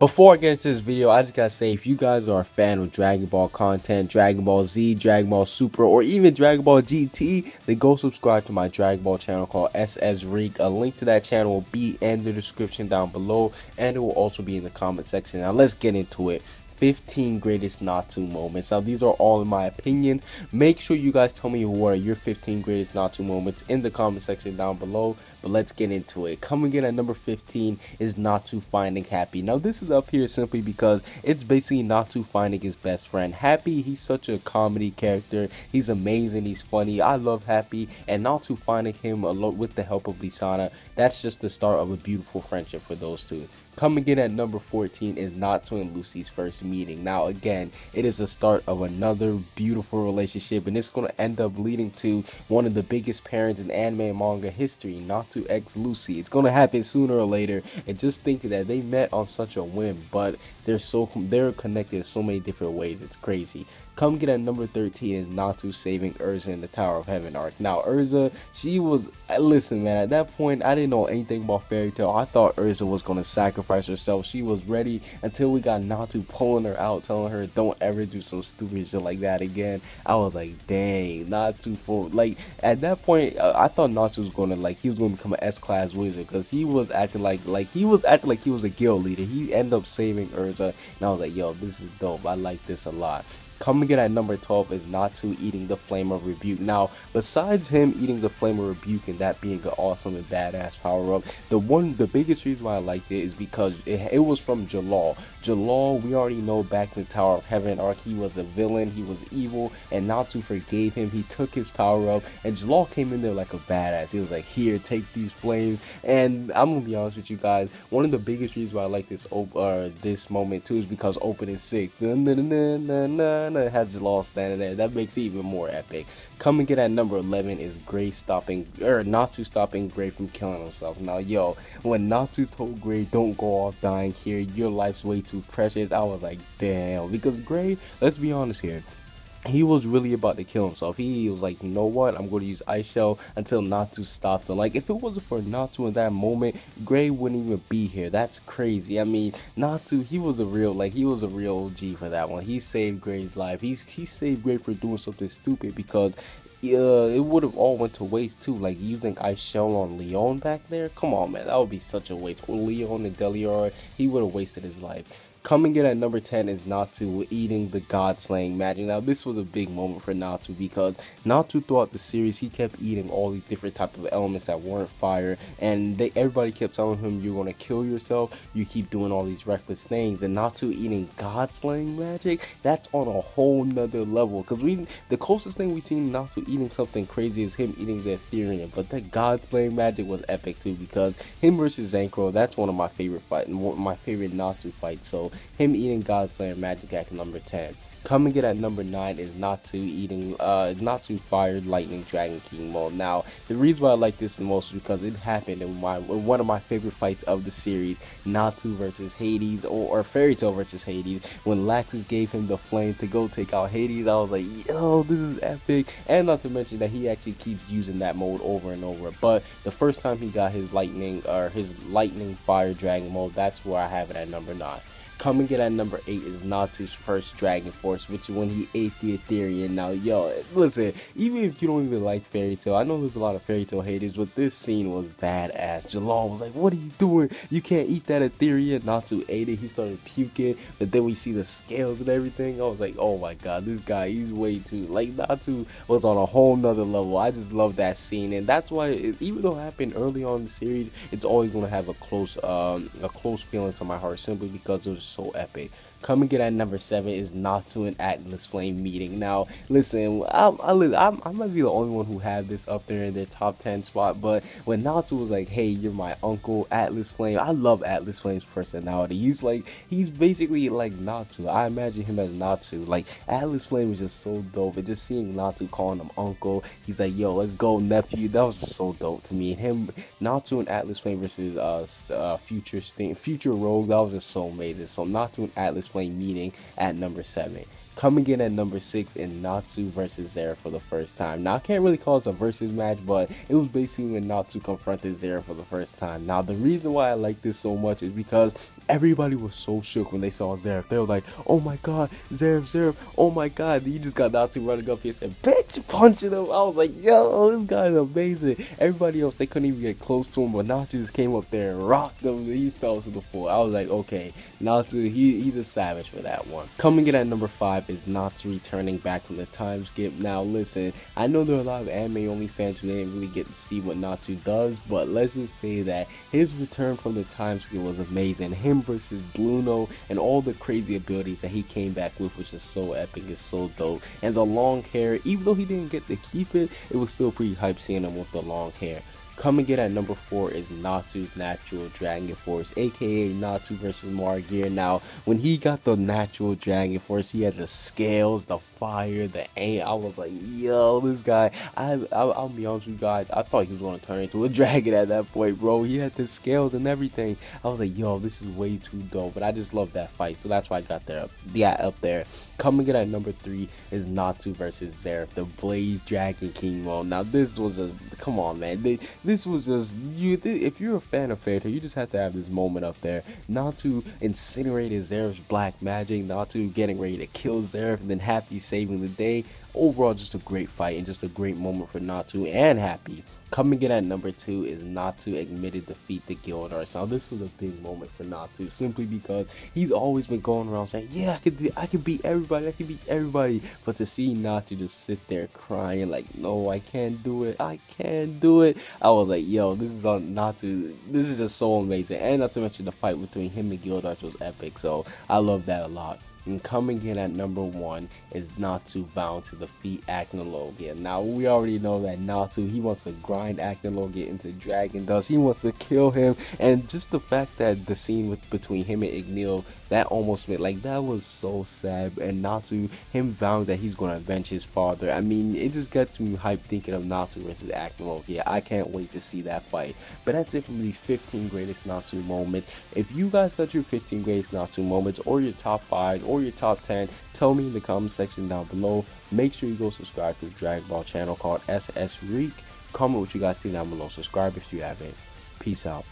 Before I get into this video, I just gotta say, if you guys are a fan of Dragon Ball content, Dragon Ball Z, Dragon Ball Super, or even Dragon Ball GT, then go subscribe to my Dragon Ball channel called SSRIQ. A link to that channel will be in the description down below, and it will also be in the comment section. Now let's get into it. 15 greatest Natsu moments. Now these are all in my opinions. Make sure you guys tell me what are your 15 greatest Natsu moments in the comment section down below. But let's get into it. Coming in at number 15 is Natsu finding Happy. Now this is up here simply because it's basically Natsu finding his best friend. Happy, he's such a comedy character. He's amazing, he's funny. I love Happy, and Natsu finding him alone with the help of Lisana. That's just the start of a beautiful friendship for those two. Coming in at number 14 is Natsu and Lucy's first meeting. Now again, it is the start of another beautiful relationship, and it's going to end up leading to one of the biggest pairings in anime and manga history, Natsu x Lucy. It's going to happen sooner or later, and just think that they met on such a whim, but they're connected in so many different ways. It's crazy. Coming in at number 13 is Natsu saving Urza in the Tower of Heaven arc. Now Urza, she was, listen man, at that point I didn't know anything about Fairy Tail. I thought Urza was going to sacrifice herself. She was ready until we got Natsu pulling her out, telling her don't ever do some stupid shit like that again. I was like, dang, Natsu for, like, at that point I thought Natsu was going to, like, he was going to become an S-class wizard, because he was acting like he was a guild leader. He ended up saving Urza, and I was like, yo, this is dope. I like this a lot. Coming in at number 12 is Natsu eating the Flame of Rebuke. Now, besides him eating the Flame of Rebuke and that being an awesome and badass power-up, the biggest reason why I liked it is because it was from Jalal. Jalal, we already know back in the Tower of Heaven arc, he was a villain, he was evil, and Natsu forgave him. He took his power-up, and Jalal came in there like a badass. He was like, here, take these flames. And I'm gonna be honest with you guys, one of the biggest reasons why I like this moment too is because opening 6. It has Jalal standing there. That makes it even more epic. Coming in at number 11 is Natsu stopping Gray from killing himself. Now, yo, when Natsu told Gray, don't go off dying here, your life's way too precious, I was like, damn. Because Gray, let's be honest here, he was really about to kill himself. He was like, you know what, I'm going to use Ice Shell until Natsu stopped him. Like, if it wasn't for Natsu in that moment, Gray wouldn't even be here. That's crazy. I mean, Natsu, he was a real OG for that one. He saved Gray's life. He saved Gray for doing something stupid, because it would have all went to waste too, like using Ice Shell on Leon back there. Come on, man, that would be such a waste. Leon and Deliar, he would have wasted his life. Coming in at number 10 is Natsu eating the God Slaying Magic. Now this was a big moment for Natsu, because Natsu throughout the series, he kept eating all these different types of elements that weren't fire, and everybody kept telling him, you're going to kill yourself, you keep doing all these reckless things. And Natsu eating God Slaying Magic, that's on a whole nother level, because the closest thing we've seen Natsu eating something crazy is him eating the Ethereum, but that God Slaying Magic was epic too, because him versus Zankro, that's one of my favorite fights, my favorite Natsu fights. So him eating God Slayer Magic at number 10. Coming in at number 9 is Natsu eating Natsu fired Lightning Dragon King mode. Now the reason why I like this the most is because it happened in one of my favorite fights of the series, Natsu versus Hades, or Fairy Tail versus Hades, when Laxus gave him the flame to go take out Hades. I was like, yo, this is epic. And not to mention that he actually keeps using that mode over and over, but the first time he got his lightning fire dragon mode, that's where I have it at number 9. Coming in at number 8 is Natsu's first Dragon Force, which is when he ate the Ethereum. Now, yo, listen, even if you don't even like Fairy Tail, I know there's a lot of Fairy Tail haters, but this scene was badass. Jalal was like, what are you doing? You can't eat that Ethereum. Natsu ate it. He started puking, but then we see the scales and everything. I was like, oh my god, this guy, he's way too, like, Natsu was on a whole nother level. I just love that scene, and that's why, even though it happened early on in the series, it's always going to have a close feeling to my heart, simply because it was so epic. Coming in at number 7 is Natsu and Atlas Flame meeting. Now, listen, I might be the only one who had this up there in their top 10 spot, but when Natsu was like, hey, you're my uncle, Atlas Flame, I love Atlas Flame's personality. He's basically like Natsu. I imagine him as Natsu. Like, Atlas Flame is just so dope, and just seeing Natsu calling him uncle, he's like, yo, let's go, nephew, that was just so dope to me. And Natsu and Atlas Flame versus Future Rogue, that was just so amazing. So Natsu and Atlas Flame meeting at number 7. Coming in at number 6 in Natsu versus Zera for the first time. Now I can't really call this a versus match, but it was basically when Natsu confronted Zera for the first time. Now the reason why I like this so much is because everybody was so shook when they saw Zeref. They were like, oh my god, Zeref, oh my god. He just got Natsu running up here and said, bitch, punching him. I was like, yo, this guy's amazing. Everybody else, they couldn't even get close to him, but Natsu just came up there and rocked him. He fell to the floor. I was like, okay, Natsu, he's a savage for that one. Coming in at number 5 is Natsu returning back from the time skip. Now listen, I know there are a lot of anime only fans who didn't really get to see what Natsu does, but let's just say that his return from the time skip was amazing. Him versus Bluno and all the crazy abilities that he came back with, which is so epic, is so dope. And the long hair, even though he didn't get to keep it, it was still pretty hype seeing him with the long hair. Coming in at number 4 is Natsu's natural Dragon Force, aka Natsu versus Margear. Now, when he got the natural Dragon Force, he had the scales, the fire, the aim. I was like, yo, this guy, I'll be honest with you guys, I thought he was going to turn into a dragon at that point, bro. He had the scales and everything. I was like, yo, this is way too dope, but I just love that fight, so that's why I got there, up there. Coming in at number 3 is Natsu versus Zeref, the Blaze Dragon King mode. Now, this was a, come on, man, this was just, if you're a fan of Fairy Tail, you just have to have this moment up there. Natsu incinerated Zeref's black magic, Natsu getting ready to kill Zeref, and then Happy saving the day. Overall, just a great fight and just a great moment for Natsu and Happy. Coming in at number 2 is Natsu admitted defeat to Gildars. Now this was a big moment for Natsu simply because he's always been going around saying, yeah, I can beat everybody, but to see Natsu just sit there crying like, no, I can't do it, I was like, yo, this is on Natsu, this is just so amazing. And not to mention the fight between him and Gildars was epic, so I love that a lot. And coming in at number 1 is Natsu bound to defeat Acnologia. Now we already know that Natsu, he wants to grind Acnologia into Dragon Dust. He wants to kill him, and just the fact that the scene between him and Dragneel, that almost made, like, that was so sad. And Natsu, him vowing that he's gonna avenge his father. I mean, it just gets me hyped thinking of Natsu versus Acnologia. I can't wait to see that fight. But that's it from these 15 greatest Natsu moments. If you guys got your 15 greatest Natsu moments, or your top 5, or your top 10, tell me in the comment section down below. Make sure you go subscribe to the Dragon Ball channel called SSRIQ. Comment what you guys think down below. Subscribe if you haven't. Peace out.